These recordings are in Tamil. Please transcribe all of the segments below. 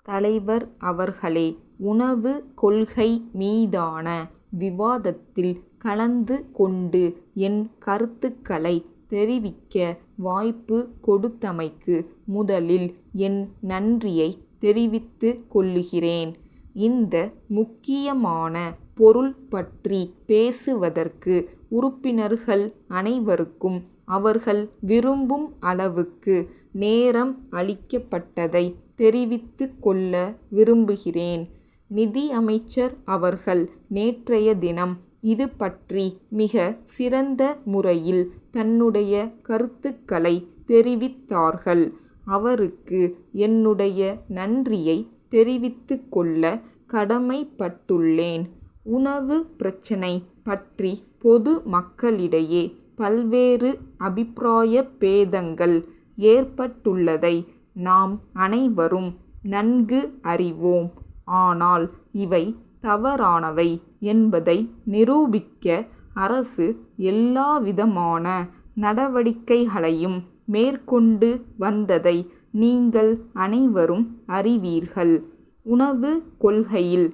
தலைவர் அவர்களே, உணவு கொள்கை மீதான விவாதத்தில் கலந்து கொண்டு என் கருத்துக்களை தெரிவிக்க வாய்ப்பு கொடுத்தமைக்கு முதலில் என் நன்றியை தெரிவித்துக் கொள்ளுகிறேன். இந்த முக்கியமான பொருள் பற்றி பேசுவதற்கு உறுப்பினர்கள் அனைவருக்கும் அவர்கள் விரும்பும் அளவுக்கு நேரம் அளிக்கப்பட்டதை தெரிவித்துக் கொள்ள விரும்புகிறேன். நிதி அமைச்சர் அவர்கள் நேற்றைய தினம் இது பற்றி மிக சிறந்த முறையில் தன்னுடைய கருத்துக்களை தெரிவித்தார்கள். அவருக்கு என்னுடைய நன்றியை தெரிவித்துக் கொள்ள கடமைப்பட்டுள்ளேன். உணவு பிரச்சினை பற்றி பொது மக்களிடையே பல்வேறு அபிப்பிராய பேதங்கள் ஏற்பட்டுள்ளதை நாம் அனைவரும் நன்கு அறிவோம். ஆனால் இவை தவறானவை என்பதை நிரூபிக்க அரசு எல்லாவிதமான நடவடிக்கைகளையும் மேற்கொண்டு வந்ததை நீங்கள் அனைவரும் அறிவீர்கள். உணவு கொள்கையில்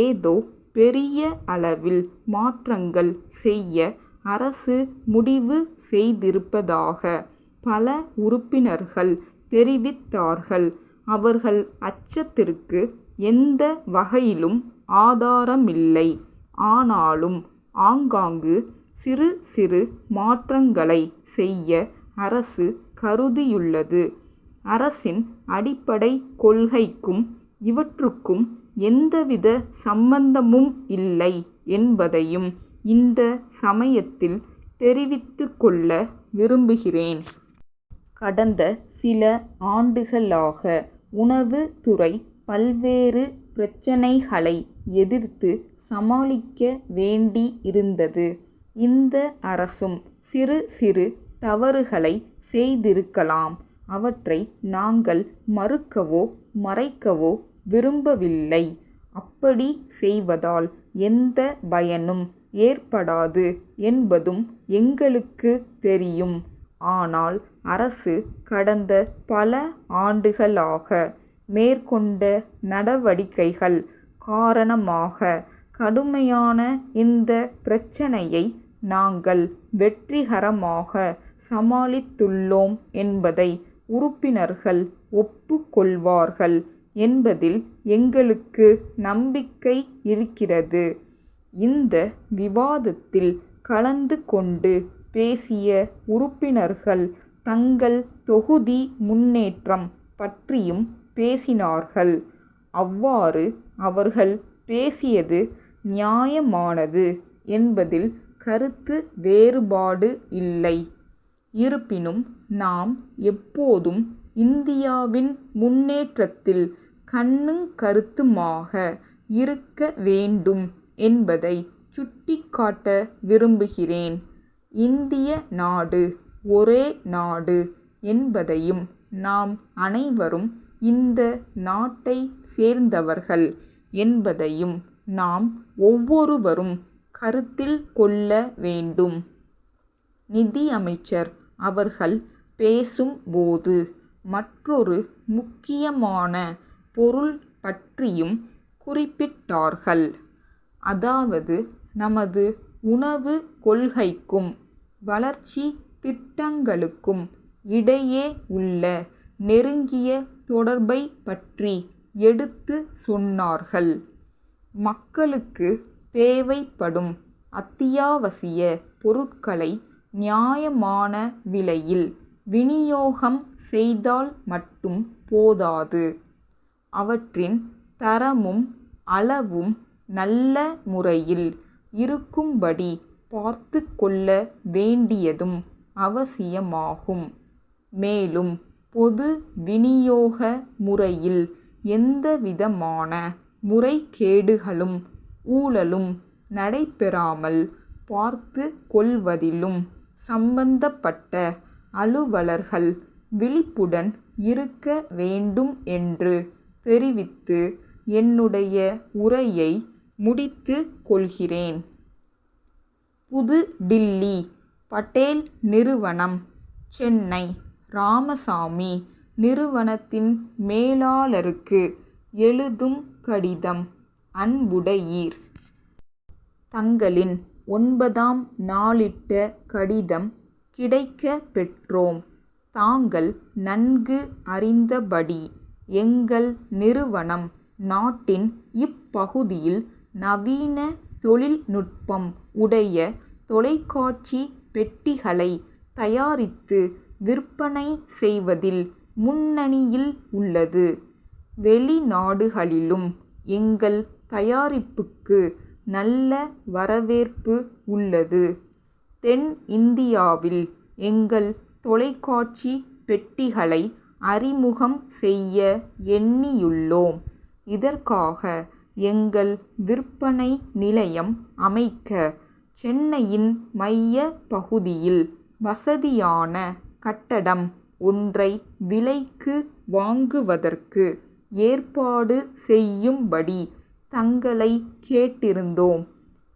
ஏதோ பெரிய அளவில் மாற்றங்கள் செய்ய அரசு முடிவு செய்திருப்பதாக பல உறுப்பினர்கள் தெரிவித்தார்கள். அவர்கள் அச்சத்திற்கு எந்த வகையிலும் ஆதாரமில்லை. ஆனாலும் ஆங்காங்கு சிறு சிறு மாற்றங்களை செய்ய அரசு கருதியுள்ளது. அரசின் அடிப்படை கொள்கைக்கும் இவற்றுக்கும் எந்தவித சம்பந்தமும் இல்லை என்பதையும் இந்த சமயத்தில் தெரிவித்துக் கொள்ள விரும்புகிறேன். கடந்த சில ஆண்டுகளாக உணவுத்துறை பல்வேறு பிரச்சினைகளை எதிர்த்து சமாளிக்க வேண்டி இருந்தது. இந்த அரசும் சிறு சிறு தவறுகளை செய்திருக்கலாம். அவற்றை நாங்கள் மறுக்கவோ மறைக்கவோ விரும்பவில்லை. அப்படி செய்வதால் எந்த பயனும் ஏற்படாது என்பதும் எங்களுக்கு தெரியும். ஆனால் அரசு கடந்த பல ஆண்டுகளாக மேற்கொண்ட நடவடிக்கைகள் காரணமாக கடுமையான இந்த பிரச்சினையை நாங்கள் வெற்றிகரமாக சமாளித்துள்ளோம் என்பதை உறுப்பினர்கள் ஒப்புக்கொள்வார்கள் என்பதில் எங்களுக்கு நம்பிக்கை இருக்கிறது. இந்த விவாதத்தில் கலந்து கொண்டு பேசிய உறுப்பினர்கள் தங்கள் தொகுதி முன்னேற்றம் பற்றியும் பேசினார்கள். அவ்வாறு அவர்கள் பேசியது நியாயமானது என்பதில் கருத்து வேறுபாடு இல்லை. இருப்பினும் நாம் எப்போதும் இந்தியாவின் முன்னேற்றத்தில் கண்ணும் கருத்துமாக இருக்க வேண்டும் என்பதை சுட்டிக்காட்ட விரும்புகிறேன். இந்திய நாடு ஒரே நாடு என்பதையும் நாம் அனைவரும் இந்த நாட்டை சேர்ந்தவர்கள் என்பதையும் நாம் ஒவ்வொருவரும் கருத்தில் கொள்ள வேண்டும். நிதி அமைச்சர் அவர்கள் பேசும்போது மற்றொரு முக்கியமான பொருள் பற்றியும் குறிப்பிட்டார்கள். அதாவது நமது உணவு கொள்கைக்கும் வளர்ச்சி திட்டங்களுக்கும் இடையே உள்ள நெருங்கிய தொடர்பை பற்றி எடுத்து சொன்னார்கள். மக்களுக்கு தேவைப்படும் அத்தியாவசிய பொருட்களை நியாயமான விலையில் விநியோகம் செய்தால் மட்டும் போதாது. அவற்றின் தரமும் அளவும் நல்ல முறையில் இருக்கும்படி பார்த்து கொள்ள வேண்டியதும் அவசியமாகும். மேலும் பொது விநியோக முறையில் எந்தவிதமான முறைகேடுகளும் ஊழலும் நடைபெறாமல் பார்த்து கொள்வதிலும் சம்பந்தப்பட்ட அலுவலர்கள் விழிப்புடன் இருக்க வேண்டும் என்று தெரிவித்து என்னுடைய உரையை முடித்துக் கொள்கிறேன். புது டில்லி, பட்டேல் நிறுவனம், சென்னை ராமசாமி நிறுவனத்தின் மேலாளருக்கு எழுதும் கடிதம். அன்புடையீர். தங்களின் 9ஆம் நாளிட்ட கடிதம் கிடைக்கப் பெற்றோம். தாங்கள் நன்கு அறிந்தபடி எங்கள் நிறுவனம் நாட்டின் இப்பகுதியில் நவீன தொழில்நுட்பம் உடைய தொலைக்காட்சி பெட்டிகளை தயாரித்து விற்பனை செய்வதில் முன்னணியில் உள்ளது. வெளிநாடுகளிலும் எங்கள் தயாரிப்புக்கு நல்ல வரவேற்பு உள்ளது. தென் இந்தியாவில் எங்கள் தொலைக்காட்சி பெட்டிகளை அறிமுகம் செய்ய எண்ணியுள்ளோம். இதற்காக எங்கள் விற்பனை நிலையம் அமைக்க சென்னையின் மைய பகுதியில் வசதியான கட்டடம் ஒன்றை விலைக்கு வாங்குவதற்கு ஏற்பாடு செய்யும்படி தங்களை கேட்டிருந்தோம்.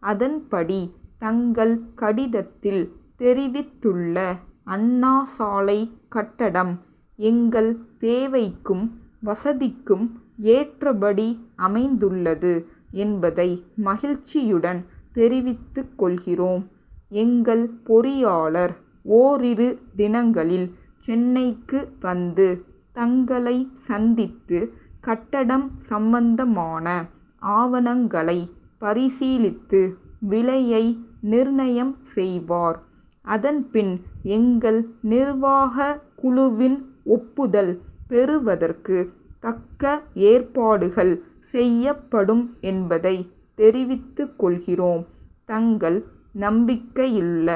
அதன்படி தங்கள் கடிதத்தில் தெரிவித்துள்ள அண்ணா சாலை கட்டடம் எங்கள் தேவைக்கும் வசதிக்கும் ஏற்றபடி அமைந்துள்ளது என்பதை மகிழ்ச்சியுடன் தெரிவித்துக் கொள்கிறோம். எங்கள் பொறியாளர் ஓரிரு தினங்களில் சென்னைக்கு வந்து தங்களை சந்தித்து கட்டடம் சம்பந்தமான ஆவணங்களை பரிசீலித்து விலையை நிர்ணயம் செய்வார். அதன்பின் எங்கள் நிர்வாக குழுவின் ஒப்புதல் பெறுவதற்கு தக்க ஏற்பாடுகள் செய்யப்படும் என்பதை தெரிவித்துக் கொள்கிறோம். தங்கள் நம்பிக்கையுள்ள